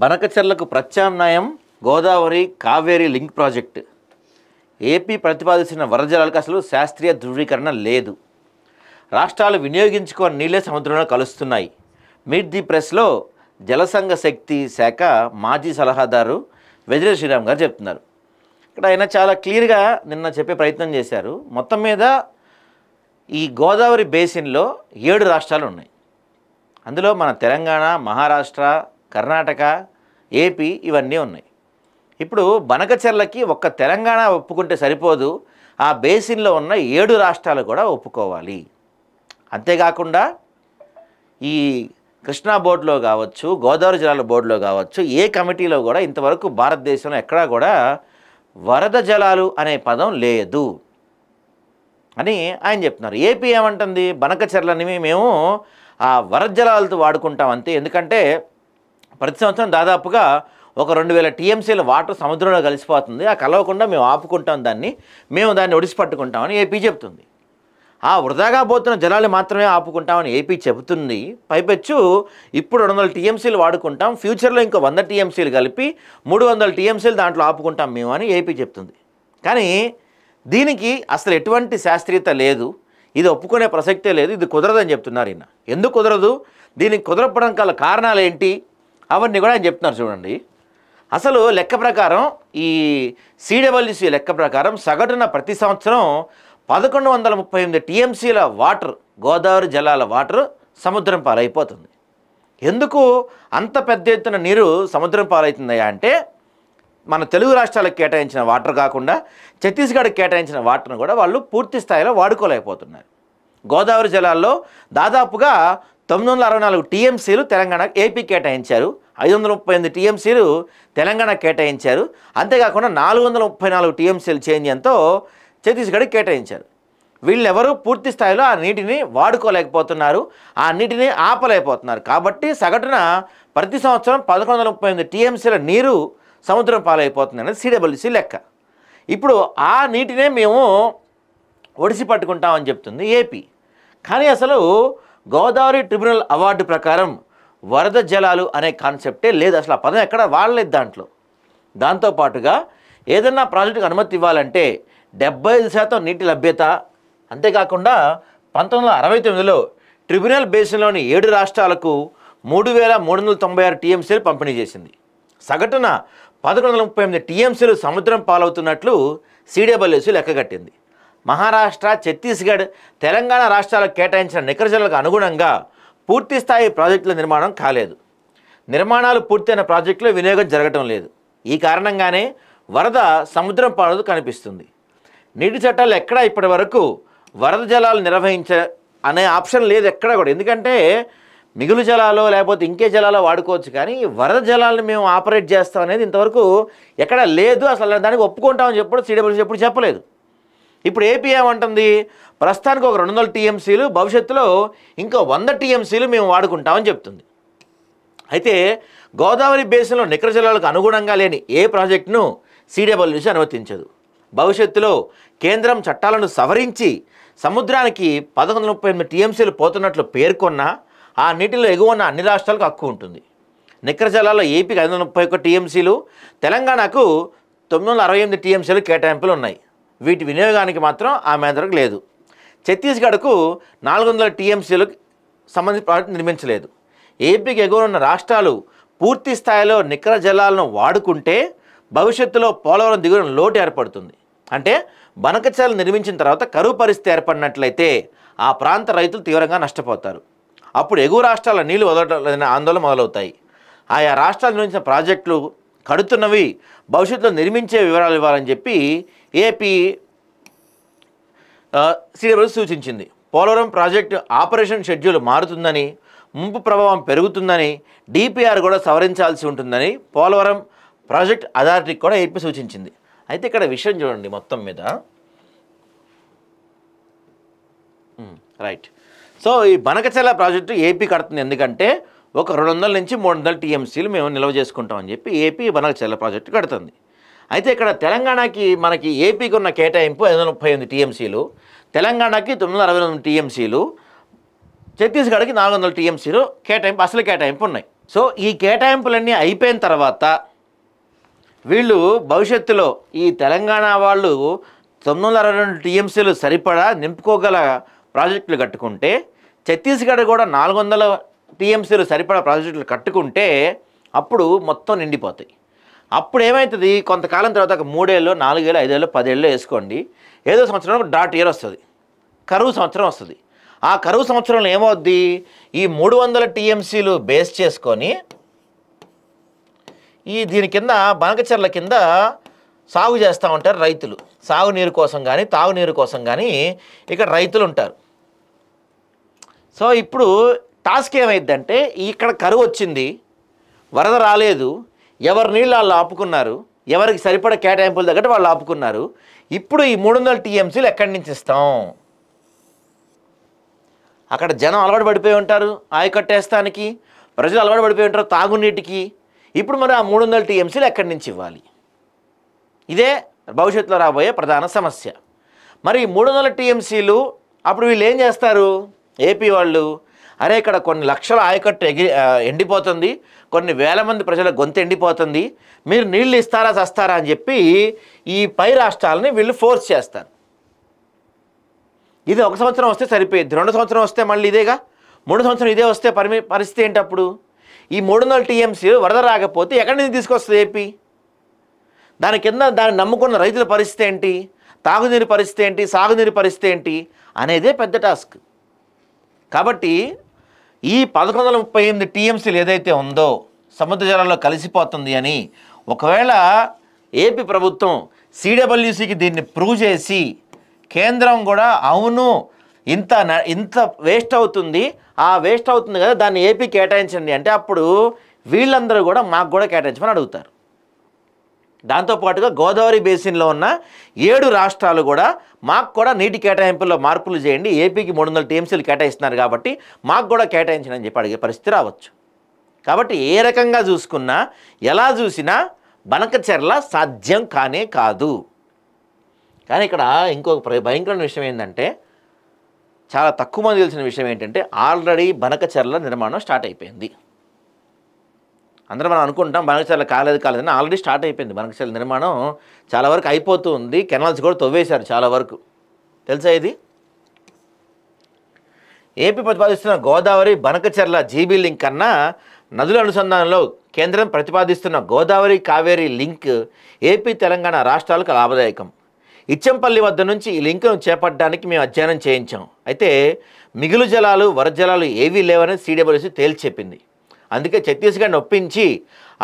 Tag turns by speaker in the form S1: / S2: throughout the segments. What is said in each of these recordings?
S1: బనకచెర్లకు ప్రత్యామ్నాయం Godavari Kaveri link project. AP ప్రతిపాదించిన వరద జలాలకు అసలు శాస్త్రీయ ధృవీకరణ లేదు. రాష్ట్రాలు వినియోగించుకొని నీళ్ళే సముద్రంలో కలుస్తున్నాయి. మీట్ ది ప్రెస్లో జలసంఘ శక్తి శాఖ మాజీ సలహాదారు వెజిరే శ్రీరామ్ గారు చెప్తున్నారు. ఇక్కడ ఆయన చాలా క్లియర్గా నిన్న చెప్పే ప్రయత్నం చేశారు. మొత్తం మీద ఈ గోదావరి బేసిన్లో 7 రాష్ట్రాలు ఉన్నాయి. అందులో మన తెలంగాణ, మహారాష్ట్ర, కర్ణాటక, ఏపీ ఇవన్నీ ఉన్నాయి. ఇప్పుడు బనకచెర్లకి ఒక్క తెలంగాణ ఒప్పుకుంటే సరిపోదు, ఆ బేసిన్లో ఉన్న 7 రాష్ట్రాలు కూడా ఒప్పుకోవాలి. అంతేకాకుండా ఈ కృష్ణా బోర్డులో కావచ్చు, గోదావరి జిల్లాల బోర్డులో కావచ్చు, ఏ కమిటీలో కూడా ఇంతవరకు భారతదేశంలో ఎక్కడా కూడా వరద జలాలు అనే పదం లేదు అని ఆయన చెప్తున్నారు. ఏపీ ఏమంటుంది, బనకచెర్లని మేము ఆ వరద జలాలతో వాడుకుంటాం అంతే. ఎందుకంటే ప్రతి సంవత్సరం దాదాపుగా ఒక 2000 టీఎంసీల వాటర్ సముద్రంలో కలిసిపోతుంది, ఆ కలవకుండా మేము ఆపుకుంటాం, మేము దాన్ని ఒడిసి పట్టుకుంటామని ఏపీ చెప్తుంది. ఆ వృధాగా పోతున్న జలాలు మాత్రమే ఆపుకుంటామని ఏపీ చెబుతుంది. పైపెచ్చు ఇప్పుడు 200 టీఎంసీలు వాడుకుంటాం, ఫ్యూచర్లో ఇంకో 100 టీఎంసీలు కలిపి 300 టీఎంసీలు దాంట్లో ఆపుకుంటాం మేము అని ఏపీ చెప్తుంది. కానీ దీనికి అసలు ఎటువంటి శాస్త్రీయత లేదు, ఇది ఒప్పుకునే ప్రసక్తే లేదు, ఇది కుదరదని చెప్తున్నారు ఈయన. ఎందుకు కుదరదు, దీనికి కుదరపడం గల కారణాలు ఏంటి అవన్నీ కూడా ఆయన చెప్తున్నారు. చూడండి, అసలు లెక్క ప్రకారం ఈ సిడబ్ల్యూసి లెక్క ప్రకారం సగటున ప్రతి సంవత్సరం 1138 టీఎంసీల వాటర్, గోదావరి జలాల వాటర్ సముద్రం పాలైపోతుంది. ఎందుకు అంత పెద్ద ఎత్తున నీరు సముద్రం పాలవుతుందయా అంటే, మన తెలుగు రాష్ట్రాలకు కేటాయించిన వాటర్ కాకుండా ఛత్తీస్గఢ్కి కేటాయించిన వాటర్ను కూడా వాళ్ళు పూర్తి స్థాయిలో వాడుకోలేకపోతున్నారు. గోదావరి జలాల్లో దాదాపుగా 964 టీఎంసీలు తెలంగాణ, ఏపీ కేటాయించారు. 538 టీఎంసీలు తెలంగాణ కేటాయించారు. అంతేకాకుండా 434 టీఎంసీలు చేంజ్ ఎంతో ఛత్తీస్గఢ్కి కేటాయించారు. వీళ్ళెవరూ పూర్తి స్థాయిలో ఆ నీటిని వాడుకోలేకపోతున్నారు, ఆ నీటిని ఆపలేకపోతున్నారు. కాబట్టి సగటున ప్రతి సంవత్సరం 1138 టీఎంసీల నీరు సముద్రం పాలైపోతుంది అనేది సిడబ్ల్యూసి లెక్క. ఇప్పుడు ఆ నీటినే మేము ఒడిసి పట్టుకుంటామని చెప్తుంది ఏపీ. కానీ అసలు గోదావరి ట్రిబ్యునల్ అవార్డు ప్రకారం వరద జలాలు అనే కాన్సెప్టే లేదు, అసలు ఆ పదం ఎక్కడ వాడలేదు దాంట్లో. దాంతోపాటుగా ఏదన్నా ప్రాజెక్టుకు అనుమతి ఇవ్వాలంటే 75% నీటి లభ్యత, అంతేకాకుండా 1969లో ట్రిబ్యునల్ బేసిన్లోని 7 రాష్ట్రాలకు 3396 టీఎంసీలు పంపిణీ చేసింది. సగటున 1138 టీఎంసీలు సముద్రం పాలవుతున్నట్లు సిడబ్ల్యూసి లెక్కగట్టింది. మహారాష్ట్ర, ఛత్తీస్గఢ్, తెలంగాణ రాష్ట్రాలకు కేటాయించిన నికర జలాలకు అనుగుణంగా పూర్తి స్థాయి ప్రాజెక్టుల నిర్మాణం కాలేదు. నిర్మాణాలు పూర్తయిన ప్రాజెక్టులో వినియోగం జరగటం లేదు. ఈ కారణంగానే వరద సముద్రం పాలవుతూ కనిపిస్తుంది. నీటి చట్టాలు ఎక్కడా ఇప్పటి వరకు వరద జలాలు నిర్వహించే అనే ఆప్షన్ లేదు ఎక్కడ కూడా. ఎందుకంటే మిగులు జలాలో లేకపోతే ఇంకే జలాలో వాడుకోవచ్చు, కానీ వరద జలాలను మేము ఆపరేట్ చేస్తాం అనేది ఇంతవరకు ఎక్కడ లేదు. అసలు దానికి ఒప్పుకుంటామని చెప్పడం సిడబ్ల్యూసి ఎప్పుడు చెప్పలేదు. ఇప్పుడు ఏపీ ఏమంటుంది, ప్రస్తుతానికి ఒక 200 టీఎంసీలు, భవిష్యత్తులో ఇంకో 100 టీఎంసీలు మేము వాడుకుంటామని చెప్తుంది. అయితే గోదావరి బేసిన్లో నికర జలాలకు అనుగుణంగా లేని ఏ ప్రాజెక్టును సిడబ్ల్యూసి అనుమతించదు. భవిష్యత్తులో కేంద్రం చట్టాలను సవరించి సముద్రానికి 1138 టీఎంసీలు పోతున్నట్లు పేర్కొన్నా ఆ నీటిలో ఎగువ ఉన్న అన్ని రాష్ట్రాలకు హక్కు ఉంటుంది. నికర జలాల్లో ఏపీకి 531 టీఎంసీలు, తెలంగాణకు 968 టీఎంసీలు కేటాయింపులు ఉన్నాయి. వీటి వినియోగానికి మాత్రం ఆ మేరకు లేదు. ఛత్తీస్గఢ్కు 400 టీఎంసీలకు సంబంధించిన ప్రాజెక్టు నిర్మించలేదు. ఏపీకి ఎగువ ఉన్న రాష్ట్రాలు పూర్తి స్థాయిలో నికర జలాలను వాడుకుంటే భవిష్యత్తులో పోలవరం దిగువన లోటు ఏర్పడుతుంది. అంటే బనకచెర్లు నిర్మించిన తర్వాత కరువు పరిస్థితి ఏర్పడినట్లయితే ఆ ప్రాంత రైతులు తీవ్రంగా నష్టపోతారు. అప్పుడు ఎగువ రాష్ట్రాల నీళ్లు వదలలేదనే ఆందోళన మొదలవుతాయి. ఆయా రాష్ట్రాలు నిర్మించిన ప్రాజెక్టులు కడుతున్నవి భవిష్యత్తులో నిర్మించే వివరాలు ఇవ్వాలని చెప్పి ఏపీ సిడబ్ల్యూసి సూచించింది. పోలవరం ప్రాజెక్టు ఆపరేషన్ షెడ్యూల్ మారుతుందని, ముంపు ప్రభావం పెరుగుతుందని, డిపిఆర్ కూడా సవరించాల్సి ఉంటుందని పోలవరం ప్రాజెక్ట్ అథారిటీకి కూడా ఏపీ సూచించింది. అయితే ఇక్కడ విషయం చూడండి, మొత్తం మీద రైట్. సో ఈ బనకచెర్ల ప్రాజెక్టు ఏపీ కడుతుంది. ఎందుకంటే ఒక 200 నుంచి 300 టీఎంసీలు మేము నిల్వ చేసుకుంటామని చెప్పి ఏపీ బనకచెర్ల ప్రాజెక్టు కడుతుంది. అయితే ఇక్కడ తెలంగాణకి మనకి ఏపీకి ఉన్న కేటాయింపు 538 టీఎంసీలు, తెలంగాణకి 968 టీఎంసీలు, ఛత్తీస్గఢ్కి 400 టీఎంసీలు కేటాయింపు, అసలు కేటాయింపు ఉన్నాయి. సో ఈ కేటాయింపులన్నీ అయిపోయిన తర్వాత వీళ్ళు భవిష్యత్తులో ఈ తెలంగాణ వాళ్ళు 962 టీఎంసీలు సరిపడా నింపుకోగల ప్రాజెక్టులు కట్టుకుంటే, ఛత్తీస్గఢ్ కూడా 400 టీఎంసీలు సరిపడా ప్రాజెక్టులు కట్టుకుంటే అప్పుడు మొత్తం నిండిపోతాయి. అప్పుడు ఏమవుతుంది, కొంతకాలం తర్వాత ఒక 3 ఏళ్ళు 4 ఏళ్ళు 5 ఏళ్ళు 10 ఏళ్ళు వేసుకోండి, ఏదో సంవత్సరం డాట్ ఇయర్ వస్తుంది, కరువు సంవత్సరం వస్తుంది. ఆ కరువు సంవత్సరంలో ఏమవుద్ది, ఈ 300 టీఎంసీలు బేస్ చేసుకొని దీని కింద బనకచెర్ల కింద సాగు చేస్తూ ఉంటారు రైతులు. సాగునీరు కోసం కానీ తాగునీరు కోసం కానీ ఇక్కడ రైతులు ఉంటారు. సో ఇప్పుడు టాస్క్ ఏమైందంటే, ఇక్కడ కరువు వచ్చింది, వరద రాలేదు, ఎవరి నీళ్ళు వాళ్ళు ఆపుకున్నారు, ఎవరికి సరిపడ కేటాయింపుల దగ్గర వాళ్ళు ఆపుకున్నారు. ఇప్పుడు ఈ 300 టీఎంసీలు ఎక్కడి నుంచి ఇస్తాం? అక్కడ జనం అలవాటు పడిపోయి ఉంటారు ఆయకట్టేస్తానికి, ప్రజలు అలవాటు పడిపోయి ఉంటారు తాగునీటికి. ఇప్పుడు మరి ఆ 300 టీఎంసీలు ఎక్కడి నుంచి ఇవ్వాలి? ఇదే భవిష్యత్తులో రాబోయే ప్రధాన సమస్య. మరి 300 టీఎంసీలు అప్పుడు వీళ్ళు ఏం చేస్తారు? ఏపీ వాళ్ళు, అరే ఇక్కడ కొన్ని లక్షల ఆయకట్టు ఎండిపోతుంది, కొన్ని వేల మంది ప్రజల గొంతు ఎండిపోతుంది, మీరు నీళ్ళు ఇస్తారా చస్తారా అని చెప్పి ఈ పై రాష్ట్రాలని వీళ్ళు ఫోర్స్ చేస్తారు. ఇది 1 సంవత్సరం వస్తే సరిపోయింది, 2 సంవత్సరం వస్తే మళ్ళీ ఇదేగా, 3 సంవత్సరం ఇదే వస్తే పరిస్థితి ఏంటి? అప్పుడు ఈ 300 టీఎంసీలు వరద రాకపోతే ఎక్కడి నుంచి తీసుకొస్తుంది ఏపీ? దాని కింద దాన్ని నమ్ముకున్న రైతుల పరిస్థితి ఏంటి, తాగునీరు పరిస్థితి ఏంటి, సాగునీరు పరిస్థితి ఏంటి అనేదే పెద్ద టాస్క్. కాబట్టి ఈ 1138 టీఎంసీలు ఏదైతే ఉందో సముద్ర జలాల్లో కలిసిపోతుంది అని ఒకవేళ ఏపీ ప్రభుత్వం సిడబ్ల్యూసికి దీన్ని ప్రూవ్ చేసి కేంద్రం కూడా అవును ఇంత వేస్ట్ అవుతుంది, ఆ వేస్ట్ అవుతుంది కదా దాన్ని ఏపీ కేటాయించండి అంటే అప్పుడు వీళ్ళందరూ కూడా మాకు కూడా కేటాయించమని అడుగుతారు. దాంతోపాటుగా గోదావరి బేసిన్లో ఉన్న 7 రాష్ట్రాలు కూడా మాకు కూడా నీటి కేటాయింపుల్లో మార్పులు చేయండి, ఏపీకి 300 టీఎంసీలు కేటాయిస్తున్నారు కాబట్టి మాకు కూడా కేటాయించండి అని చెప్పి అడిగే పరిస్థితి రావచ్చు. కాబట్టి ఏ రకంగా చూసుకున్నా ఎలా చూసినా బనకచెర్ల సాధ్యం కానే కాదు. కానీ ఇక్కడ ఇంకొక భయంకరమైన విషయం ఏంటంటే, చాలా తక్కువ మంది తెలిసిన విషయం ఏంటంటే, ఆల్రెడీ బనకచెర్ల నిర్మాణం స్టార్ట్ అయిపోయింది. అందరూ మనం అనుకుంటాం బనకచెర్ల కాలేదని, ఆల్రెడీ స్టార్ట్ అయిపోయింది. బనకచెర్ల నిర్మాణం చాలా వరకు అయిపోతూ ఉంది, కెనాల్స్ కూడా తవ్వేశారు చాలా వరకు. తెలుసా ఇది? ఏపీ ప్రతిపాదిస్తున్న గోదావరి బనకచెర్ల జీబీ లింక్ కన్నా నదుల అనుసంధానంలో కేంద్రం ప్రతిపాదిస్తున్న గోదావరి కావేరీ లింక్ ఏపీ తెలంగాణ రాష్ట్రాలకు లాభదాయకం. ఇచ్చంపల్లి వద్ద నుంచి ఈ లింకును చేపట్టడానికి మేము అధ్యయనం చేయించాం. అయితే మిగులు జలాలు వరద జలాలు ఏవీ లేవని సిడబ్ల్యూసి తేల్చి చెప్పింది. అందుకే ఛత్తీస్గఢ్ని ఒప్పించి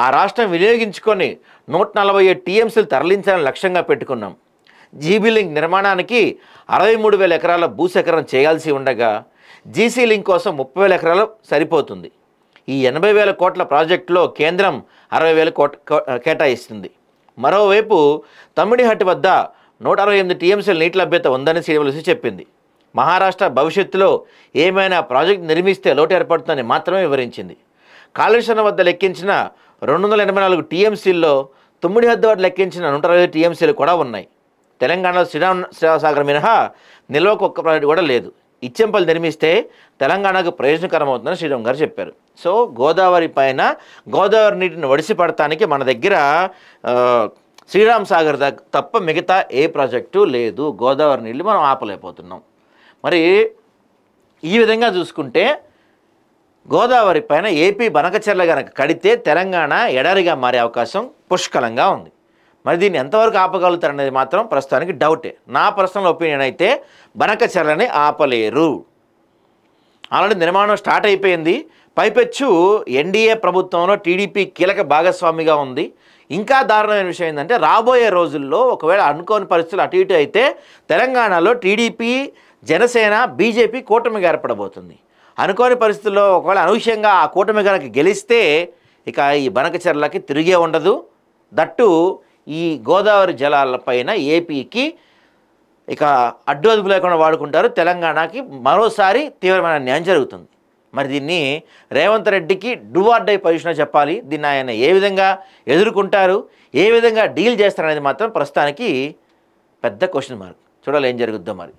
S1: ఆ రాష్ట్రం వినియోగించుకొని 147 టీఎంసీలు తరలించాలని లక్ష్యంగా పెట్టుకున్నాం. జీబీ లింక్ నిర్మాణానికి 63,000 ఎకరాల భూసేకరణ చేయాల్సి ఉండగా జీసీ లింక్ కోసం 30,000 ఎకరాలు సరిపోతుంది. ఈ 80,000 కోట్ల ప్రాజెక్టులో కేంద్రం 60,000 కేటాయిస్తుంది. మరోవైపు తమ్మిడిహట్టి వద్ద 168 టీఎంసీల నీటి లభ్యత ఉందని సిడబ్ల్యూసి చెప్పింది. మహారాష్ట్ర భవిష్యత్తులో ఏమైనా ప్రాజెక్టు నిర్మిస్తే లోటు ఏర్పడుతుందని మాత్రమే వివరించింది. కాళేశ్వరం వద్ద లెక్కించిన 284 టీఎంసీల్లో తుమ్మిడిహద్దు వద్ద లెక్కించిన 160 టీఎంసీలు కూడా ఉన్నాయి. తెలంగాణలో శ్రీరామసాగర్ మినహా నిల్వకు ఒక్క ప్రాజెక్టు కూడా లేదు. ఇచ్చెంపల్లి నిర్మిస్తే తెలంగాణకు ప్రయోజనకరం అవుతుందని శ్రీరామ్ గారు చెప్పారు. సో గోదావరి పైన గోదావరి నీటిని ఒడిసి పడటానికి మన దగ్గర శ్రీరామ్ సాగర్ తప్ప మిగతా ఏ ప్రాజెక్టు లేదు. గోదావరి నీళ్ళు మనం ఆపలేకపోతున్నాం. మరి ఈ విధంగా చూసుకుంటే గోదావరి పైన ఏపీ బనకచెర్ల కనుక కడితే తెలంగాణ ఎడారిగా మారే అవకాశం పుష్కలంగా ఉంది. మరి దీన్ని ఎంతవరకు ఆపగలుగుతారనేది మాత్రం ప్రస్తుతానికి డౌటే. నా పర్సనల్ ఒపీనియన్ అయితే బనకచెర్లని ఆపలేరు. ఆల్రెడీ నిర్మాణం స్టార్ట్ అయిపోయింది. పైపెచ్చు ఎన్డీఏ ప్రభుత్వంలో టీడీపీ కీలక భాగస్వామిగా ఉంది. ఇంకా దారుణమైన విషయం ఏంటంటే రాబోయే రోజుల్లో ఒకవేళ అనుకోని పరిస్థితులు అటు ఇటు అయితే తెలంగాణలో టీడీపీ జనసేన బీజేపీ కూటమిగా ఏర్పడబోతుంది. అనుకోని పరిస్థితుల్లో ఒకవేళ అనూహ్యంగా ఆ కూటమి కనుక గెలిస్తే ఇక ఈ బనకచెర్లకి తిరిగే ఉండదు. దట్టు ఈ గోదావరి జలాలపైన ఏపీకి ఇక అడ్డు అదుపు లేకుండా వాడుకుంటారు. తెలంగాణకి మరోసారి తీవ్రమైన న్యాయం జరుగుతుంది. మరి దీన్ని రేవంత్ రెడ్డికి డూ ఆర్ డై పొజిషన్ చెప్పాలి. దీన్ని ఆయన ఏ విధంగా ఎదుర్కొంటారు, ఏ విధంగా డీల్ చేస్తారనేది మాత్రం ప్రస్తుతానికి పెద్ద క్వశ్చన్ మార్క్. చూడాలి ఏం జరుగుద్దో మరి.